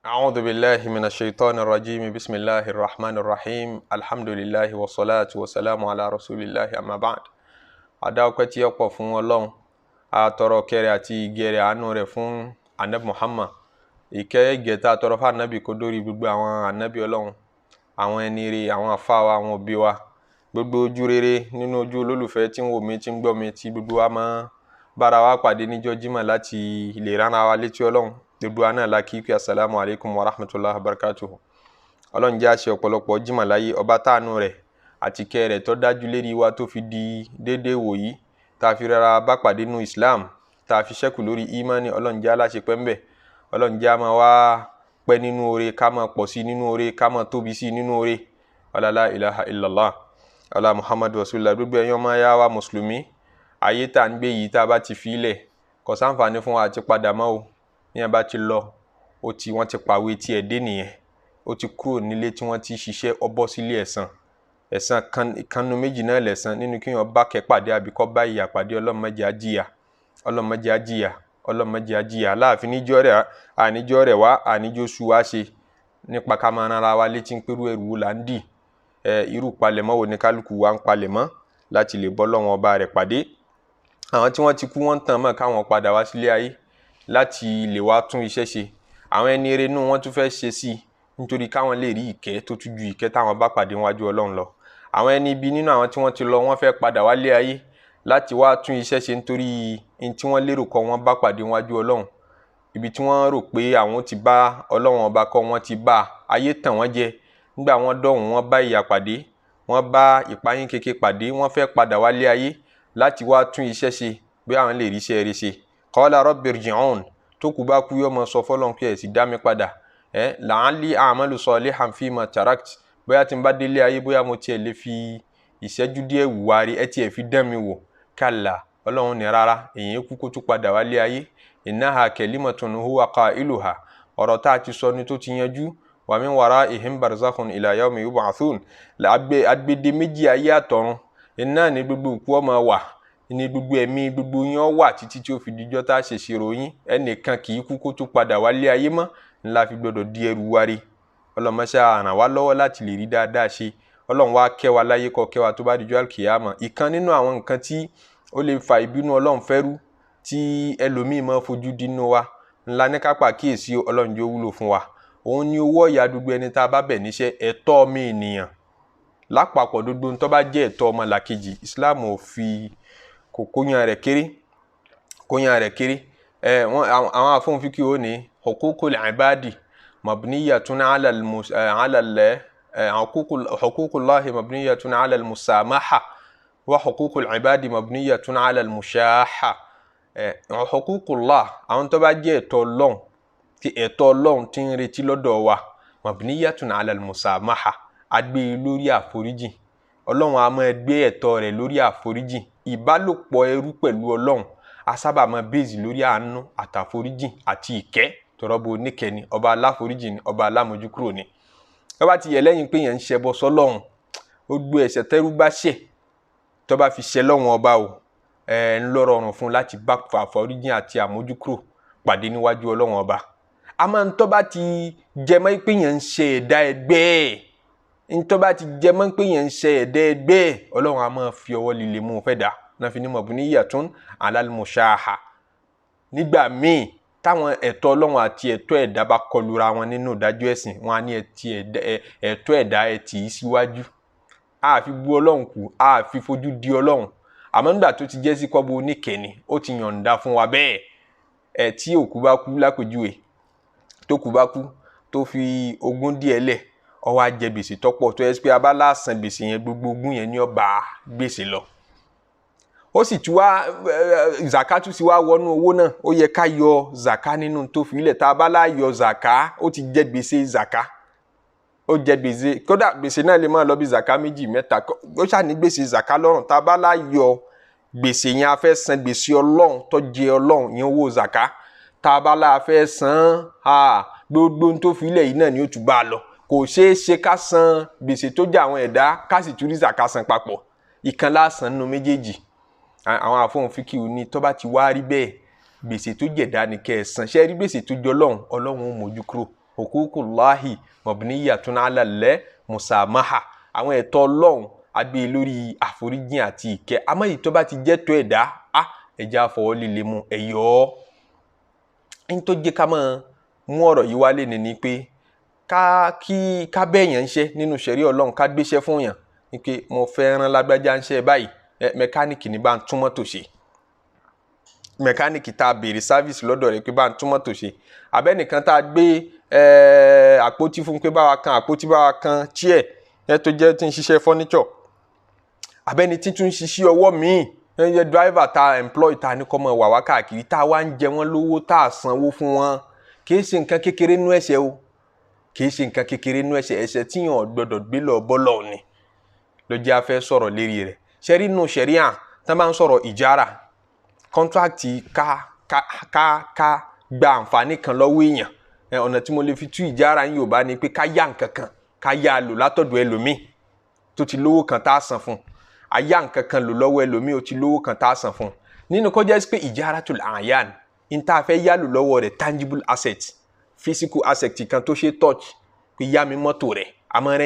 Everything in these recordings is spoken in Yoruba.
أعوذ بالله من الشيطان الرجيم بسم الله الرحمن الرحيم الحمد لله والصلاة والسلام على رسول الله أما بعد. Adáwọ̀pẹ́ tí ó pọ̀ fún Ọlọ́run, a tọrọ kẹrẹ àti ìgẹ̀ rẹ̀ àánú rẹ̀ fún Ànábì Muhammad. Ìkẹ́ ìgẹ̀ tá tọrọ fún Ànábì kó dórí gbogbo àwọn Ànábì Ọlọ́run, àwọn ẹni rere, àwọn àfáà wa, àwọn òbí wa, gbogbo ojú rere nínú ojú olólùfẹ́ tí ń wò mí, tí ń gbọ́ mi, tí gbogbo wa máa bára wa pàdé níjọ́ Jímọ̀ láti lè rán ara wa létí Ọlọ́run. Gbogbo wa náà la kí pé assalamu alaikum wa rahmatullahi wa barakatuhu. Ọlọ́run jẹ́ àṣẹ ọ̀pọ̀lọpọ̀ Jímọ̀ láyé, ọba táànú rẹ̀ àti kẹ́ rẹ̀ tó dájú lérí wa tó fi di déédéé wòyí, tá fi rárá bá pàdé nínú Islam, tá fi ṣẹ́kù lórí ìmánì. Ọlọ́run jẹ́ aláṣẹ pẹ́ ńbẹ̀. Ọlọ́run jẹ́ a máa wá pẹ́ nínú oore, ká máa pọ̀ sí nínú oore, ká máa tóbi sí nínú oore. La ilaha illallah ala Muhammadu rasulullah. Gbogbo ẹ̀yin ọmọ ya wa mùsùlùmí, ayé tá ń gbé yìí tá bá ti fi ilẹ̀ kò ṣàǹfààní fún wa àti padà mọ́ o. Ní bá ti lọ, wọ́n ti pàwé tí ẹ̀ dé nìyẹn. Ó ti kúrò nílé tí wọ́n ti ṣiṣẹ́, ó bọ́ sílé ẹ̀san. Ẹ̀san kanu méjì náà lẹ̀san, nínú kí wọ́n bá kẹ́ pàdé àbí kó bá ìyà pàdé. Ọlọ́run má jẹ́ a jìyà, Ọlọ́run má jẹ́ a jìyà, Ọlọ́run má jẹ́ a jìyà. Láàfin níjọ́ rẹ̀ wá, àníjọ́ sú wá ṣe nípa ká máa rán ara wa létí ń pẹ̀rú ẹrù là ń dì. Irú palẹ̀mọ́ wo ni kálukú wa ń palẹ̀mọ́ láti lè bọ́ lọ́wọ́n ọba rẹ̀ pàdé. Àwọn tí wọ́n ti kú wọ́n tàn mọ́ káwọn padà wá sílé ayé láti lè wá tún iṣẹ́ ṣe. Àwọn ẹni eré inú wọn tún fẹ́ ṣe sí nítorí káwọn lè rí ìkẹ́ tó tún ju ìkẹ́ táwọn bá pàdé wájú Ọlọ́run lọ. Àwọn ẹni ibi nínú àwọn tí wọ́n ti lọ, wọ́n fẹ́ padà wálé ayé láti wá tún iṣẹ́ ṣe nítorí in tí wọ́n lérò kọ́ wọ́n bá pàdé wájú Ọlọ́run. Ibi tí wọ́n rò pé àwọn ti bá Ọlọ́run ọba kọ́ wọ́n ti bá ayé tàn wọ́n jẹ. Nígbà wọ́n dọ̀hùn, wọ́n bá ìyà pàdé, wọ́n bá ìpayín kéke pàdé, wọ́n fẹ́ padà wálé ayé láti wá tún iṣẹ́ ṣe bí àwọn lè rí iṣẹ́ rere ṣe. Qala rabbi irji'un, tó kú bá kú yóò mọ sọ fọ́lọ́run pé ẹ sì dá mi padà. La'alli a'malu salihan fima tarakt, bóyá tí n bá délé ayé bóyá mo tiẹ̀ lè fi ìṣẹ́jú díẹ̀ wùwá rí, ẹ tiẹ̀ fi dán mi wò. Kalla, Ọlọ́run ní rárá, èyàn kú kó tún padà wálé ayé. Innaha kalimatun huwa qailuha, ọ̀rọ̀ tá ti sọ ni tó ti yanjú. Wa min wara'ihim barzakhun ila yawmi yub'athun, agbede méjì ayé àtọ̀run iná ní gbogbo òkú ọmọ wà, ní gbogbo ẹ̀mí gbogbo yín ó wà títí tí ó fi dijọ́ tá ṣe ṣèrò yín. Ẹnìkan kì í kú kó tún padà wálé ayé mọ́, ńlá fi gbọdọ̀ di ẹrù wa rí. Ọlọ́run má ṣá ràn wá lọ́wọ́ láti lè rí dáadáa ṣe. Ọlọ́run wá kẹ́ wa láyé kó kẹ́ wa tó bá dijọ́ al-kiyama. Ìkan nínú àwọn nǹkan tí ó lè fa ìbínú Ọlọ́run fẹ́rú tí ẹlòmíì máa fojú dínú wa, ńlá ní kápá kíyèsí Ọlọ́run jẹ́ ó wúlò fún wa. Òun ni owó ọ̀yà gbogbo ẹni tá bá bẹ̀ níṣẹ́, ẹ̀tọ́ ọmọ ènìyàn lápapọ̀ gbogbo tó bá jẹ́ ẹ̀tọ́ ọmọ làkejì. Islam ò fi kóyan rẹ̀ kéré. Àwọn afọ́nfíkì ó ní huququl ibadi mabniyatun huququllahi mabniyatun ala al-musamaha wa huququl ibadi mabniyatun ala al-mushaha. Huququllah, àwọn tó bá jẹ́ ẹ̀tọ́ Ọlọ́run, tí ẹ̀tọ́ Ọlọ́run ti ń retí lọ́dọ̀ wa, mabniyatun ala al-musamaha, a gbé lórí àforíjì. Ọlọ́run a máa gbé ẹ̀tọ́ rẹ̀ lórí àforíjì. Ìbálòpọ̀ ẹrú pẹ̀lú Ọlọ́run a sábà máa bèèzì lórí àánú àtàforíjì àti ìkẹ́. Tọrọbọ oníkẹ́ni, ọba aláforíjì ni, ọba alámójúkúrò ni. Tó bá ti yẹ lẹ́yìn pé yẹn ń ṣẹbọ sọ́lọ́run, ó gbé ẹ̀ṣẹ̀ tẹ́rú bá ṣẹ̀, tó bá fi ṣẹ lọ́run ọba o, ń lọ rọrùn fún láti bá àforíjì àti àmójúkúrò pàdé níwájú Ọlọ́run ọba. Àmọ́ ń tó bá ti jẹmọ́ pé yẹn ń ṣe ẹ̀dá ẹgbẹ́ ẹ̀, tó bá ti jẹmọ́ pé yẹn ń ṣe ẹ̀dá ẹgbẹ́ ẹ̀, Ọlọ́run a máa fi ọwọ́ líle mú fẹ́ dà. Náà fi ní mabniyatun ala al-mushaha. Nígbà míì táwọn ẹ̀tọ́ Ọlọ́run àti ẹ̀tọ́ ẹ̀dá bá kọlura wọn nínú ìdájọ́ ẹ̀sìn, wọn á ní ẹ̀tọ́ ẹ̀dá ẹ̀ tì í síwájú. A fi bú Ọlọ́run kù, a fi fojú di Ọlọ́run. Àmọ́ nígbà tó ti jẹ́ sí kọ́bọ oníkẹ́ni, ó ti yọ̀ǹda fún wa bẹ́ẹ̀. Tí òkú bá kú lápèjúwe, tó kú bá kú tó fi ogún díẹ̀ lẹ̀, ó wá jẹ gbèsè tọ́pọ̀ tó yẹ pé abala san gbèsè yẹn, gbogbo ogún yẹn ni ó bá gbèsè lọ. Ó sì tún wá zaka tún sì wá wọnú owó náà. Ó yẹ ká yọ zaka nínú tó fi ilẹ̀. Tá bá lá yọ zaka, ó ti jẹ gbèsè zaka. Ó jẹ gbèsè, kódà gbèsè náà lè máa lọ bí zaka méjì mẹ́ta. Ó ṣá ní gbèsè zaka lọ́rùn. Tá bá lá yọ gbèsè yẹn, a fẹ́ san gbèsè Ọlọ́run tó jẹ Ọlọ́run yẹn owó zaka. Tá bá lá fẹ́ san, gbogbo tó fi ilẹ̀ yìí náà ni ó tún bá lọ. Kò ṣeé ṣe ká san gbèsè tó jẹ àwọn ẹ̀dá ká sì tún rí zaka san papọ̀. Ìkan la san nínú méjèèjì. Àwọn afọ́nfíkì ní tó bá ti wá rí bẹ́ẹ̀, gbèsè tó jẹ̀dá ni kẹ́ ẹ san. Ṣé rí gbèsè tó jọ Ọlọ́run, Ọlọ́run ó mójú kúrò, huququllahi mabniyatun ala al-musamaha àwọn ẹ̀tọ́ Ọlọ́run agbé lórí àforíjìn àti ìkẹ́ àmọ́ èyí tó bá ti jẹ́ tó ẹ̀dá ẹja fọwọ́ líle mu ẹ̀yọ́ ń tó jẹ́ ká máa mú ọ̀rọ̀ yìí wálé ni pé ká bẹ́ẹ̀yàn ń ṣe nínú ṣẹ̀rí Ọlọ́run ká gbéṣẹ́ fún yàn ní pé mo fẹ́ rán lágbájá ń ṣe báyìí mẹkáníìkì ní bá ń tún mọ́tò ṣe mẹkáníìkì tá a béèrè sáfíìsì lọ́dọ̀ rẹ̀ pé bá ń tún mọ́tò ṣe abẹ́nìkan tá a gbé àpótí fún pé báwa kan chair tó jẹ́ tí ń ṣiṣẹ́ furniture abẹ́ni tí tún ń ṣiṣẹ́ ọwọ́ míì driver tá a employ tá a ní kọ́ mọ́ wà wá káàkiri tá a wá ń jẹ wọ́n lówó tá a sanwó fún wọn kìí ṣe nǹkan kékeré nú ẹ̀ṣẹ̀ o kìí ṣe nǹkan kékeré nú ẹ̀ṣẹ̀ tíyàn gbọ́dọ̀ gbé lọ bọ́lọ̀ ni ló jẹ́ a fẹ́ sọ̀rọ̀ lérí rẹ̀ ṣẹ́rí nù ṣẹ̀ríà tán bá ń sọ̀rọ̀ ìjára kọ́ńtrákìtì ká gba àǹfààní kan lọ́wọ́ èèyàn ọ̀nà tí mo lè fi tú ìjára ń Yorùbá ni pé ká yá nǹkan kan ká yá lò látọ̀dọ̀ ẹlòmíì tó ti lówó kan tá a san fún àyá nǹkan kan lò lọ́wọ́ ẹlòmíì ó ti lówó kan tá a san fún nínú kọjá sí pé ìjáratul a'yan ní tá a fẹ́ yá lò lọ́wọ́ rẹ̀ tangible asset physical asset kan tó ṣe touch pé yá mi mọ́tò rẹ̀ àmọ́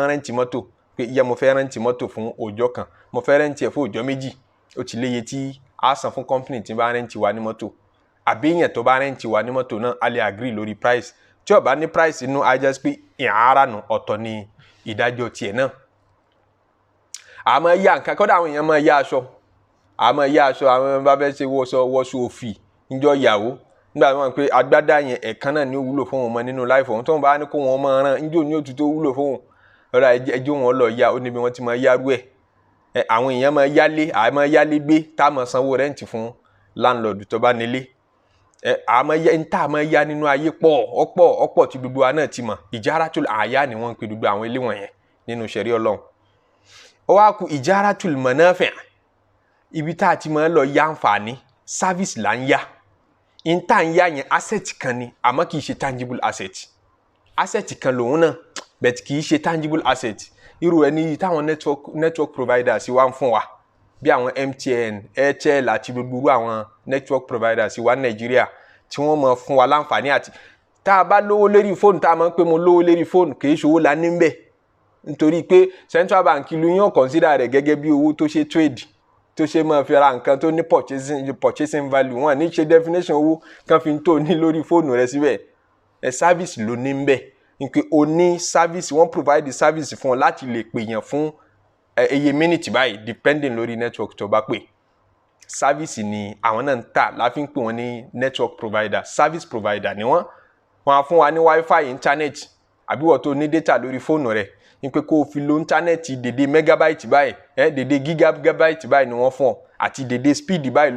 rẹ́ǹtì mọ́tò pé yá mo fẹ́ rẹ́ǹtì mọ́tò fún ọjọ́ kan mo fẹ́ rẹ́ǹtì ẹ̀ fún ọjọ́ méjì ó ti léye tí a san fún company tí bá rẹ́ǹtì wa ní mọ́tò àbíyàn tó bá rẹ́ǹtì wa ní mọ́tò náà a lè agree lórí price tí ó bá ní price inú a just pé ìhàrá nù ọ̀tọ̀ ní ìdájọ́ tiẹ̀ náà àmọ́ yá nǹkan kọ́dà àwọn èèyàn máa yá aṣọ àwọn bá fẹ́ ṣe wọ́ṣọ òfì níjọ́ ìyàwó nígbà tí wọ́n pé agbádá yẹn ẹ̀kan náà ní ó wúlò fún wọn mọ́ nínú láìfọ̀ ohun tó ń bá ní kó wọn máa rán níjọ́ ní òtútù wúlò fún wọn ọ̀rọ̀ ẹjọ́ wọn lọ yá ó níbi wọn ti máa yárú ẹ̀ àwọn èèyàn máa yálé gbé tá a máa sanwó rẹ́ǹtì fún láńlọ́ọ̀dù tó bá nílé tá a máa yá nínú ayé ọ̀pọ̀ tí gbogbo wa náà ti mọ̀ ìjáratul a'yan ni wọ́n ń pe gbogbo àwọn ilé wọ̀nyẹn nínú ṣẹ̀rí Ọlọ́run ó wá ku ìjáratul manafi' ibi tá a ti máa lọ yá àǹfààní service là ń yá ìta ń yá yẹn asset kan ni àmọ́ kì í ṣe tangible asset kan lòun náà but kì í ṣe tangible asset irú ẹni táwọn network providers wá ń fún wa bí àwọn MTN Airtel àti gbogbo àwọn network providers wá Nàìjíríà tí wọ́n máa fún wa láǹfààní àti tá a bá lówó lérí fóònù tá a máa ń pè mo lówó lérí fóònù kì í ṣòwò la ní bẹ́ẹ̀ nítorí pé central bank ìlú yàn consider rẹ̀ gẹ́gẹ́ bí owó tó ṣe trade tó ṣe máa fi ra nǹkan tó ní purchasing value wọn ní ṣe definition owó kan fi tó ní lórí fóònù rẹ̀ síbẹ̀ service ló ní bẹ́ẹ̀ nípa o ní service wọ́n provide service fún ọ láti lè pè yàn fún eye minute báyìí depending lórí network tó bá pè service ni àwọn náà ń tà láfi ń pè wọ́n ní network provider service provider ni wọ́n á fún wa ní wifi internet àbí wọ́n tó ní data lórí fóònù rẹ̀ ní pé kó o fi lo internet dédé megabyte báyìí dédé gigabyte báyìí ni wọ́n fún ọ àti dédé speed báyìí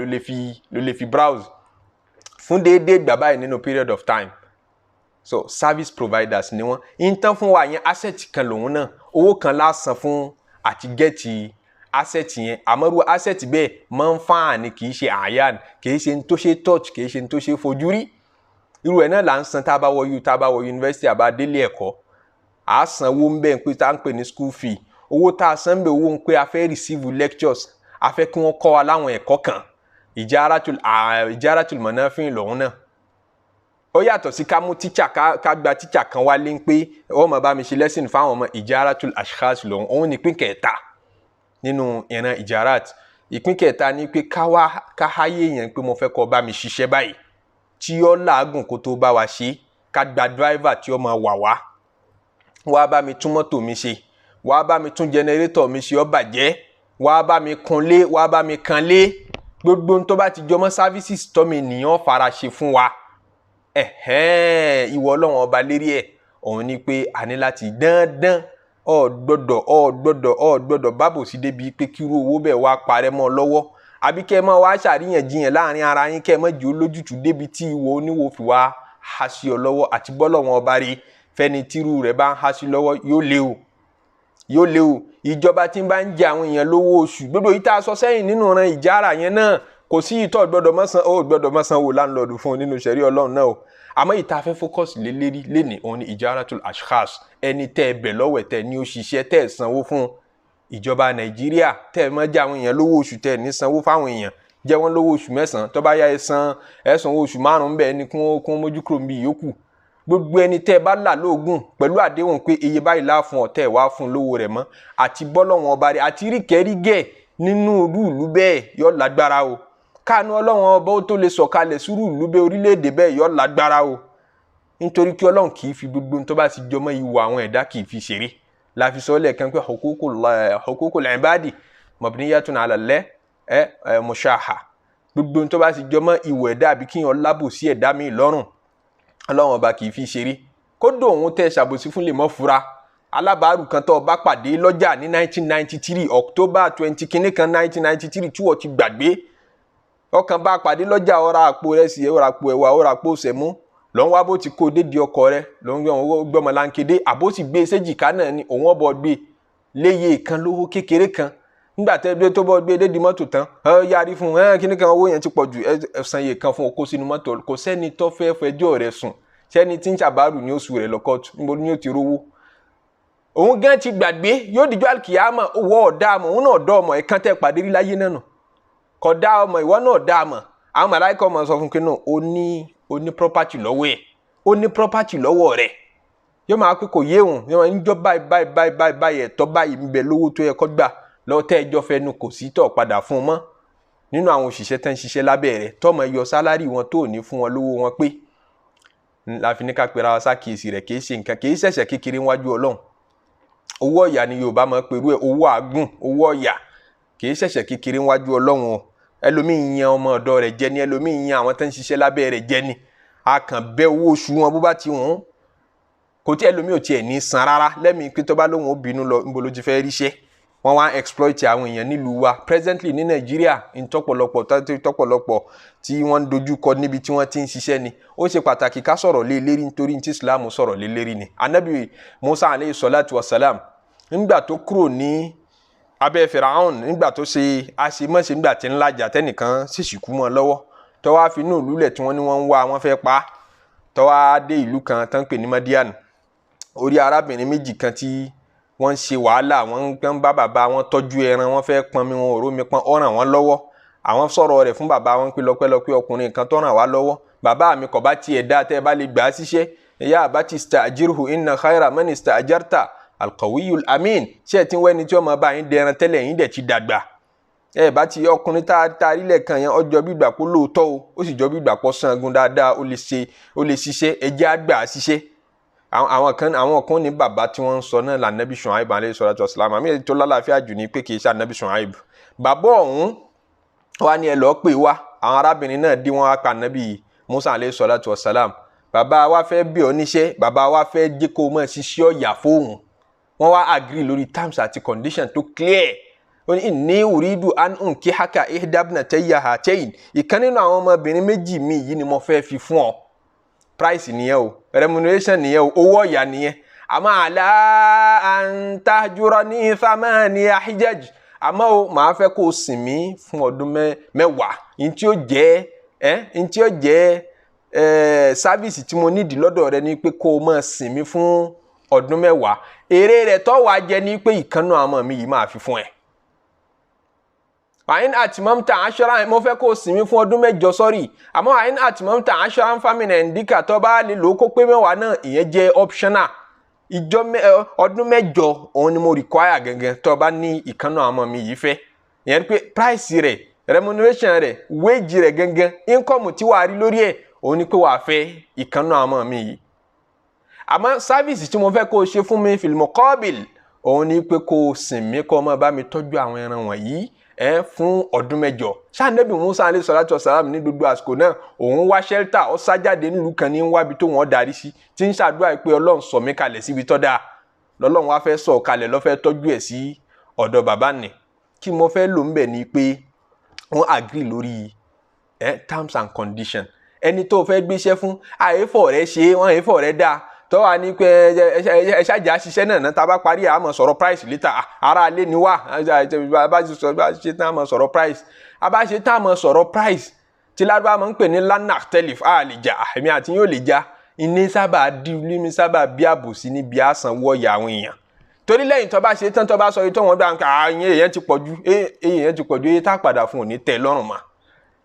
ló lè fi browse fún dédé gbà báyìí nínú period of time so service providers ni wọ́n intan fún wa yẹn asset kan lòun náà owó kan lásán fún àti gẹ́ẹ̀tì asset yẹn àmọ́rú asset bẹ́ẹ̀ máa ń fáàní kì í ṣe àyàn kì í ṣe ní tó ṣe touch kì í ṣe ní tó ṣe fojú rí irú ẹ̀ náà là ń san tá a bá wọ university àbá délé ẹ̀kọ́ a sanwó ń bẹ́ẹ̀ pé tá à ń pè ní school fee owó tá a san bẹ́ẹ̀ owó ń pé a fẹ́ receive lectures a fẹ́ kí wọ́n kọ́ wa láwọn ẹ̀kọ́ kan ìjáratul manafi' lòun náà ó yàtọ̀ sí ká mú tíṣà ká gba tíṣà kan wálé ń pé ó máa bá mi ṣe lesson fáwọn ọmọ ìjáratul ashkhas lòun òun ní ìpín kẹta nínú ìran ìjárat ìpín kẹta ní pé ká háyé yẹn pé mo fẹ́ kó bá mi ṣiṣẹ́ báyìí tí ó làágùn kó tó bá wa ṣe ká gba driver tí ó máa wá bá mi tún mọ́tò mi ṣe wá bá mi tún generator mi ṣe ó bàjẹ́ wá bá mi kunlé wá bá mi kanlé gbogbo ohun tó bá ti jọmọ́ services tọ́mi ènìyàn fara ṣe fún wa ìwọ Ọlọ́run ọba lérí ẹ̀ òun ni pé a ní láti dandan ọ gbọ́dọ̀ bábò sí débi pé kírú owó bẹ́ẹ̀ wá parẹ́ mọ́ lọ́wọ́ àbí kẹ́ ẹ máa wá ṣàríyànjiyàn láàrin ara yín kẹ́ ẹ má jẹ́ olójútùú débi tí ìwọ oníwò fi wá há sí ọ lọ́wọ́ àti bọ́lọ́run ọba rí fẹ́ni tírú rẹ̀ bá ń há sí lọ́wọ́ yóò léwu ìjọba tí ń bá ń jẹ àwọn èèyàn lówó oṣù gbogbo yìí tá a sọ sẹ́yìn nínú ọ̀ràn ìjára yẹn náà kò sí ìtọ́ gbọ́dọ̀ mọ́sán wò láńlọ́ọ̀dù fún nínú ṣẹ̀rí Ọlọ́run náà o àmọ́ ìta fẹ́ focus lélérí lénìí òun ni ìjáratul ashkhas ẹni tẹ́ ẹ bẹ̀ lọ́wọ́ tẹ́ ní òṣìṣẹ́ tẹ́ ẹ sanwó fún ìjọba Nàìjíríà tẹ́ ẹ mọ́ jẹ àwọn èèyàn lówó oṣù tẹ́ ẹ ní sanwó fáwọn èèyàn jẹ wọ́n lówó oṣù mẹ́sàn-án tó bá yá ẹ san owó oṣù 5 bẹ́ẹ̀ ni kún mójú kúrò níbi ìyókù gbogbo ẹni tẹ́ bá là lóògùn pẹ̀lú àdéhùn pé iye báyìí la fún ọ tẹ́ wá fún lówó rẹ̀ mọ́ àti bọ́lọ́wọ́n ọba rẹ̀ àti ríkẹ́rígẹ̀ nínú ìlú bẹ́ẹ̀ yọ lágbára o káànú ọlọ́wọ́n ọba ó tó lè sọ̀kalẹ̀ sùúrù ìlú bẹ́ẹ̀ orílẹ̀-èdè bẹ́ẹ̀ yọ lágbára o nítorí kí ọlọ́run kì í fi gbogbo tó bá ti jọmọ́ ìwà àwọn ẹ̀dá kì í fi ṣeré la fi sọ lẹ́ẹ̀kan pé huququl ibadi mabniyatun ala mushaha gbogbo tó bá ti jọmọ́ ìwà ẹ̀dá àbí kíyàn lábòsí ẹ̀dá mi lọ́rùn ọlọ́run ọba kì í fi ṣeré kódò òun tẹ́ ṣàbòsí fún lè mọ́ fura alábàárù kan tó bá pàdé lọ́jà ní 1993 October 20 kìíní kan 1993 tí wọ́n ti gbàgbé ọkàn bá pàdé lọ́jà ọ̀rà àpò rẹ̀ sí ọ̀rà àpò ẹ̀wà ọ̀rà àpò sẹ̀mú lọ́n wá bó ti kó dédìí ọkọ̀ rẹ̀ lọ́n gbọ́mọ láńkédé àbó sì gbé séjìká náà ni òun ọ̀bọ̀ gbé léyè kan lówó kékeré kan nígbà tẹ́ tó bọ́ gbé dédìí mọ́tò tán yarí fún kíní kan owó yẹn ti pọ̀ jù ẹ̀sán yè kan fún okó sínú mọ́tò kò sẹ́ni tó fẹ́ fẹjọ́ rẹ̀ sùn sẹ́ni tí ń ṣàbárù ní oṣù rẹ̀ lọ́kọ́tù níbo ni yóò ti rówó òun gan ti gbàgbé yóò dìjọ́ àlùkìyámà owó ọ̀dà àmọ̀ òun náà dọ́ ọmọ ẹ̀kan tẹ́ pàdé rí láyé náà kò dá ọmọ ìwọ náà dá àmọ̀ àwọn màláíkà ọmọ sọ fún kí náà ó ní property lọ́wọ́ ẹ̀ ó ní property lọ́wọ́ rẹ̀ yóò máa pé kò yé òun yóò máa ń jọ báyìí ẹ̀tọ́ báyìí ń bẹ lówó tó yẹ kó gbà lọ́wọ́ tẹ́ ẹjọ́ fẹnu kò sí tọ̀ padà fún un mọ́ nínú àwọn òṣìṣẹ́ tán ń ṣiṣẹ́ lábẹ́ rẹ̀ tọ́mọ yọ sálárì wọn tó ní fún wọn lówó wọn pé láfi ní ká pera wa sákìyèsí rẹ̀ kìí ṣe nǹkan kìí ṣẹ̀ṣẹ̀ kékeré wájú Ọlọ́run owó ọ̀yà ni Yorùbá máa pẹ̀lú ẹ̀ owó àgùn owó ọ̀yà kìí ṣẹ̀ṣẹ̀ kékeré wájú Ọlọ́run o ẹlòmíì yan ọmọ ọ̀dọ̀ rẹ̀ jẹ ni ẹlòmíì yan àwọn tó ń ṣiṣẹ́ lábẹ́ rẹ̀ jẹ ni a kàn bẹ owó oṣù wọn bó bá ti wọ́n kò tí ẹlòmíì ò tiẹ̀ ní san rárá lẹ́mìí pé tó bá lóun ó bínú lọ níbo ló ti fẹ́ ríṣẹ́ wọ́n wá exploit àwọn èèyàn nílùú wa presently ní Nàìjíríà tọ́pọ̀lọpọ̀ tí wọ́n ń dojúkọ níbi tí wọ́n ti ń ṣiṣẹ́ ni ó ṣe pàtàkì ká sọ̀rọ̀ lé lérí nítorí tí Islam sọ̀rọ̀ lé lérí ni Ànábì Musa alayhi salatu wasalam nígbà tó kúrò ní abẹ́ Firaun nígbà tó ṣe àṣemọ́ṣe nígbà tí ńlá jà tẹ́nìkan ṣèṣìkú mọ́ lọ́wọ́ tó wá fi inú ìlú lẹ̀ tí wọ́n ní wọ́n ń wá wọ́n fẹ́ pa tó wá dé ìlú kan tán pè ní Madian orí arábìnrin méjì kan tí wọ́n ń ṣe wàhálà wọ́n ń bá bàbá wọn tọ́jú ẹran wọ́n fẹ́ pọnmi wọn ò rómi pọn ó ràn wọ́n lọ́wọ́ àwọn sọ̀rọ̀ rẹ̀ fún bàbá wọn pé lọ́pẹ́lọpẹ́ ọkùnrin kan tó ràn wá lọ́wọ́ bàbá mi kò bá tiẹ̀ dá tẹ́ ẹ bá lè gbà á síṣẹ́ ẹ̀yà àbátí ista'jirhu inna khayra man ista'jarta alqawiyul amin ṣé ẹ ti ń wẹ́ni tí wọ́n máa bá yín dẹran tẹ́lẹ̀ yín dẹ̀ ti dàgbà ẹ bá ti ọkùnrin tá a rí lẹ́ẹ̀kan yẹn ọjọ́ bí ìgbà pọ̀ lóòótọ́ o ó sì jọ bí ìgbà pọ̀ sangun dáadáa ó lè ṣiṣẹ́ ẹjẹ́ àgbà ṣiṣẹ́ àwọn kan ní bàbá tí wọ́n ń sọ náà lànàbí Ṣuaibu alayhi salatu wassalam àmì ètò lálàáfíà jù ní pé kì í ṣe ànàbí Ṣuaibu bàbá ọ̀hún wá ní ẹ lọ́ọ́ pè wá àwọn arábìnrin náà dí wọn wá pa ànàbí Musa alayhi salatu wassalam bàbá wa fẹ́ bí ọ níṣẹ́ bàbá wa fẹ́ jẹ́ kó mọ̀ ṣiṣẹ́ ọ̀yà fóun wọ́n wá agree lórí terms àti condition tó clear ó ní inni uridu an unkihaka ihdabnatayya hatayn ìkan nínú àwọn ọmọbìnrin méjì mi yìí ni mo fẹ́ fi fún ọ price nìyẹn o remuneration nìyẹn o owó ọ̀yà nìyẹn àmọ́ àlá an tahjurani thamaniya hijaj àmọ́ o màá fẹ́ kó o sìn mí fún ọdún mẹ́wàá ntí ó jẹ́ sáfíìsì tí mo nídìí lọ́dọ̀ rẹ ni pé kó o máa sìn mí fún ọdún mẹ́wàá èrè rẹ̀ tó wàá jẹ ní pé ìkànnù àmọ́ mi yìí máa fi fún ẹ. àyìn àtìmọ́mta aṣọ́ra mo fẹ́ kó o sìn mí fún ọdún mẹ́jọ sọ́rí àmọ́ àyìn àtìmọ́mta aṣọ́ra ń fámìnà ẹ̀ǹdíkà tó bá lè lò ó kó pé mẹ́wàá náà ìyẹn jẹ́ optional ọdún mẹ́jọ òun ni mo require gẹ́gẹ́ tó bá ní ìkànnù àmọ́ mi yìí fẹ́ ìyẹn pé price rẹ̀ remuneration rẹ̀ wage rẹ̀ gẹ́gẹ́ income tí wàá rí lórí ẹ̀ òun ni pé wàá fẹ́ ìkànnù àmọ́ mi yìí àmọ́ sáfíìsì tí mo fẹ́ kó o ṣe fún mi fil muqabil òun ni pé kó o sìn mí kó o máa bá mi tọ́jú àwọn ẹran wọ̀nyí fún ọdún mẹ́jọ ṣáànẹ́bì Musa alayhi salatu wasalam ní gbogbo àsìkò náà òun wá shelter ó sájáde nílùú kan ní wábi tó wọ́n darí sí tí ń ṣàdúrà pé Ọlọ́run sọ mí kalẹ̀ síbi tọ́ dáa lọ́lọ́run wá fẹ́ sọ kalẹ̀ ló fẹ́ tọ́jú ẹ̀ sí ọ̀dọ̀ bàbá nì kí mo fẹ́ lò ń bẹ̀ ni pé wọ́n agree lórí terms and conditions ẹni tó fẹ́ gbéṣẹ́ fún àyèfọ̀ rẹ̀ ṣe wọ́n àyèfọ̀ rẹ̀ dáa tó wà ní pé ẹ ṣáàjà ṣiṣẹ́ náà tá a bá parí àmọ́ sọ̀rọ̀ price later ara alẹ́ ni wà bá ṣe tán àmọ́ sọ̀rọ̀ price abá ṣe tán àmọ́ sọ̀rọ̀ price tí ládùúgbò máa ń pè ní lana telif a lè jà èmi àti yóò lè jà iní sábà dín sábà bí àbòsí níbi àsanwó ọ̀yà àwọn èèyàn torí lẹ́yìn tó bá ṣe tán tó bá sọ ìtọ́ wọn gbà ń ká èèyàn ti pọ̀jù èyí tá padà fún òní tẹ́ lọ́rùn mà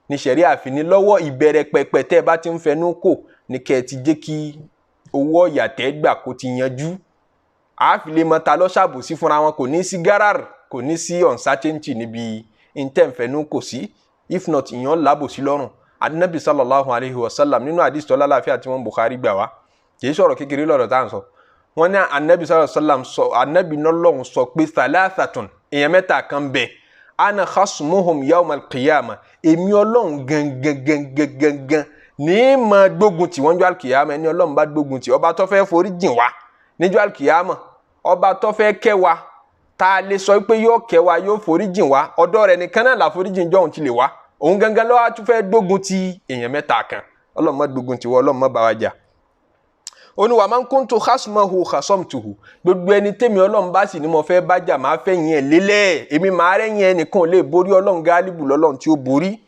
ní ṣẹ̀rí àfini lọ́wọ́ ìbẹ̀rẹ̀ pẹpẹ tẹ́ bá ti ń fẹnu kò ní kẹ́ ẹ ti jẹ́ kí owó ọ̀yà tẹ́ gbà kó ti yanjú a fi lè mọ ta ló ṣàbòsí fúnra wọn, kò ní sí garar, kò ní sí uncertainty níbi intẹ́ǹfẹ̀ẹ́nú kò sí, if not ìyàn lábòsí lọ́rùn. Anabi sallallahu alayhi wa sallam nínú hadith tó lálàáfíà tí wọ́n Bukhari gbà wá kì í sọ̀rọ̀ kékeré lọ́rọ̀ tá à ń sọ. wọ́n ní anabi sallallahu alayhi wa sallam sọ, anabi nọlọ́hún sọ pé thalathatun, èèyàn mẹ́ta kan bẹ̀, ana khasmuhum yawmal qiyamah, èmi ọlọ́run gangan ní ma gbógun tì wọ́n jọ́ alkiyama. ẹni ọlọ́run bá gbógun tì, ọba tó fẹ́ forí jìn wá níjọ́ alkiyama, ọba tó fẹ́ kẹ́ wa, tá a lè sọ pé yóò kẹ́ wa yóò forí jìn wá, ọ̀dọ̀ rẹ̀ nìkan náà la forí jìn jọ́ òun ti lè wá, òun gangan ló wá tún fẹ́ gbógun tì èèyàn mẹ́ta kan. ọlọ́run má gbógun tì wọ́n, ọlọ́run má bá wa jà. ó ní wa man kuntu khasmahu khasamtuhu, gbogbo ẹni tèmi ọlọ́run bá sì ní mo fẹ́ bá jà máa fẹ́ yẹn lélẹ̀, èmi máa rẹ́ yẹn nìkan lè borí, ọlọ́run gáálíbù lọ́lọ́run tí ó borí.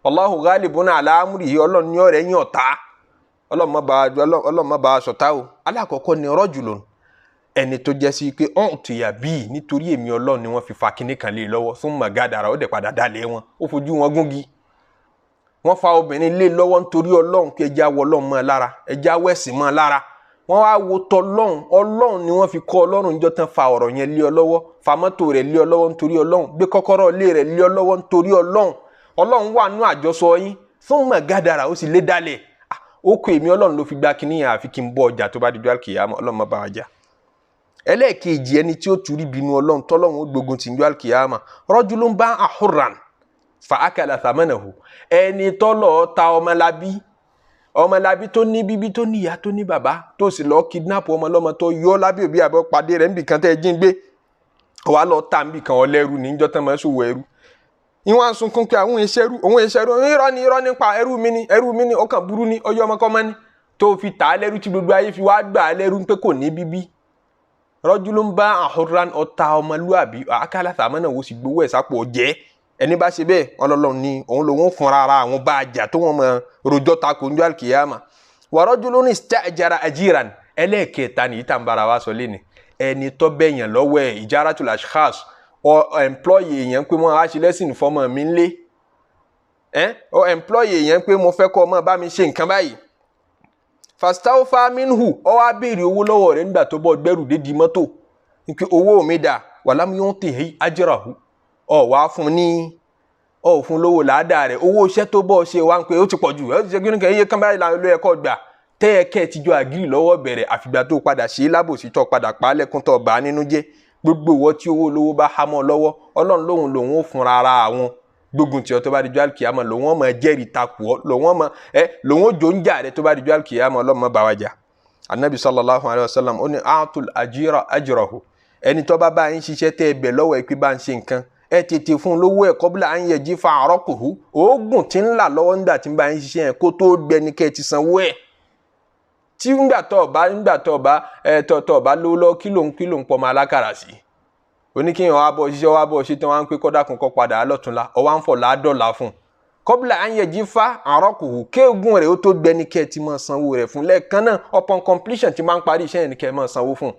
Allahu ghalibun ala amrihi, ọlọ́run ní ọ̀rẹ́ yín ọ̀tá, ọlọ́run má bá a ṣọ̀tá o. alákọ̀ọ́kọ́ ni rajulun, ẹni tó jẹ́ sí pé u'tiya bihi, nítorí èmi ọlọ́run ni wọ́n fi fa kinní kan lé lọ́wọ́, thumma gadara, ó dẹ̀ padà dálé wọn, ó fojú wọn gúngi. wọ́n fa obìnrin lé lọ́wọ́ nítorí ọlọ́run pé ẹja wọ ọlọ́run mọ́ lára, ẹja wẹ̀sìn mọ́ lára. wọ́n wá wo tọlọ́run, ọlọ́run ni wọ́n fi kọ́ ọlọ́run níjọ́ tán fa ọ̀rọ̀ yẹn lé ọ lọ́wọ́, fa mọ́tò rẹ̀ lé ọ lọ́wọ́ nítorí ọlọ́run, gbé kọ́kọ́rọ́ lé rẹ̀ lé ọ lọ́wọ́ nítorí ọlọ́run. ọlọ́run wà nú àjọsọ yín, thumma gadara, ó sì lé dálẹ̀. ó kọ èmi ọlọ́run ló fi gbá kinní yẹn, àfi kí n bọ́ ọjà tó bá di ọjọ́ alkiyama, ọlọ́run má bá wa jà. ẹlẹ́ẹ̀kejì ẹni tí ó turi bínú ọlọ́run tọ́lọ́run ó gbógun tì ní ọjọ́ alkiyama, rajulun ba'a hurran fa akala thamanahu, ẹni tọ́lọ̀ ta ọmọlábí tó ní bíbí tó ní ìyá tó ní bàbá, tó sì lọ kidnap ọmọlọ́mọ tó yọ lábẹ́ òbí àbọ̀ pàdé rẹ̀ níbi kan tẹ́ jí ń gbé, wàá lọ ta níbi kan ọlẹ́rú níjọ́ tán máa ń ṣòwò ẹrú. ìwọ̀n sunkún pé àwọn ìṣẹ́rú irọ́ nípa ẹrú mi ni ọkàn burú ni ọyọ́ ọmọkọ́mọ́ ni, tó fi tà á lẹ́rú tí gbogbo ayé fi wá gbà á lẹ́rú pé kò ní bíbí. rajulun ba'a hurran, ọ̀tá ọmọlúàbí, akala thamanahu, sì gbowó ẹ̀ sápò jẹ́. ẹni bá ṣe bẹ́ẹ̀ ọlọ́run ní òun lòun fúnra ara àwọn bá a jà tó wọ́n mọ rojọ́ ta kò ń jọ́ alkiyama. wa rajulun ista'jara ajiran, ẹlẹ́ẹ̀kẹta ní ìtàǹbara wa sọ lẹ́ni, ẹni tó bẹ̀yàn lọ́wọ́ ẹ̀, ijaratul ashkhas, ọ employee èèyàn pé wọ́n á ṣe lẹ́sìn fọ́mọ mi ńlé, ọ employee èèyàn pé mo fẹ́ kọ́ ọmọ bá mi ṣe nǹkan báyìí. fastawfa minhu, ọ wá béèrè owó lọ́wọ́ rẹ̀ nígbà tó bọ́ gbẹ́rù dé di mọ́tò, pé owó mi dà, walam yuntihi ajrahu, wá fún lówó làádàá rẹ̀, owó iṣẹ́ tó bọ́ ṣe wá ń pé ó ti pọ̀ jù, ó ti ṣe kí nìkan iye kan báyìí ló yẹ kó gbà, tẹ́ẹ̀kẹ́ ti jọ àgírí lọ́wọ́ bẹ̀rẹ̀, àfìgbà tó padà ṣe lábòsí tó padà pa á lẹ́kún tó bá nínú jẹ́. gbogbo ìwọ tí owó lówó bá há mọ́ lọ́wọ́, ọlọ́run lòun ó fúnra ara àwọn gbógun tí ọ tó bá di jọ́ alkiyama, lòun ó máa jẹ́rìí takù ọ́, lòun ó jò ń jà rẹ̀ tó bá di jọ́ alkiyama, ọlọ́run má bá wa jà. anabi sallallahu alayhi wa sallam ó ní a'tul ajira ajrahu, ẹni tó bá yín ṣiṣẹ́ tẹ́ ẹ bẹ̀ lọ́wọ́ ẹ pé bá ń ṣe nǹkan, ẹ tètè fún lówó ẹ qabla an yajifa araquhu, oògùn tí ń là lọ́wọ́ nígbà tí ń bá yín ṣiṣẹ́ yẹn kó tó gbẹ ní kẹ́ ẹ ti sanwó ẹ̀. tí nígbà tó ọba lówó lọ kí ló ń pọ̀ máa lákàrà sí, oníkíyàn wá bọ̀ ṣiṣẹ́ tí wọ́n á ń pé kọ́dà kan kọ́ padà lọ́túnla, ọwọ́ à ń fọ̀ láàdọ́là fún qabla an yajifa araquhu, kéègùn rẹ̀ ó tó gbẹ ní kẹ́ ẹ ti máa sanwó rẹ̀ fún lẹ́ẹ̀kan náà, upon completion ti máa ń parí iṣẹ́ yẹn ní kẹ́ ẹ máa sanwó fún.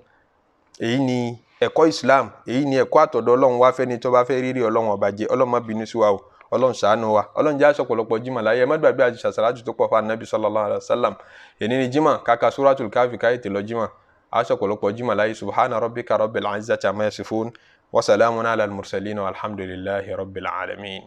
èyí ni ẹ̀kọ́ Islam, èyí ni ẹ̀kọ́ àtọ̀dọ̀ ọlọ́run wá fẹ́ni tó bá fẹ́ rírí ọlọ́run ọba jẹ́, ọlọ́run má bínú sí wa o, ọlọ́run ṣàánú wa, ọlọ́run jẹ́ aṣọ pọ̀lọpọ̀ jímọ̀ láyé, ẹ má gbàgbé àti ṣàṣàlájù tó pọ̀ fún anabi sallallahu alayhi wa sallam. èní ni jímọ̀ kàkà suratul káfí káyìtì lọ jímọ̀, aṣọ pọ̀lọpọ̀ jímọ̀ láyé. subhana rabbika rabbil izzati amma yasifun wa salamun ala al-mursalin walhamdulillahi rabbil alamin.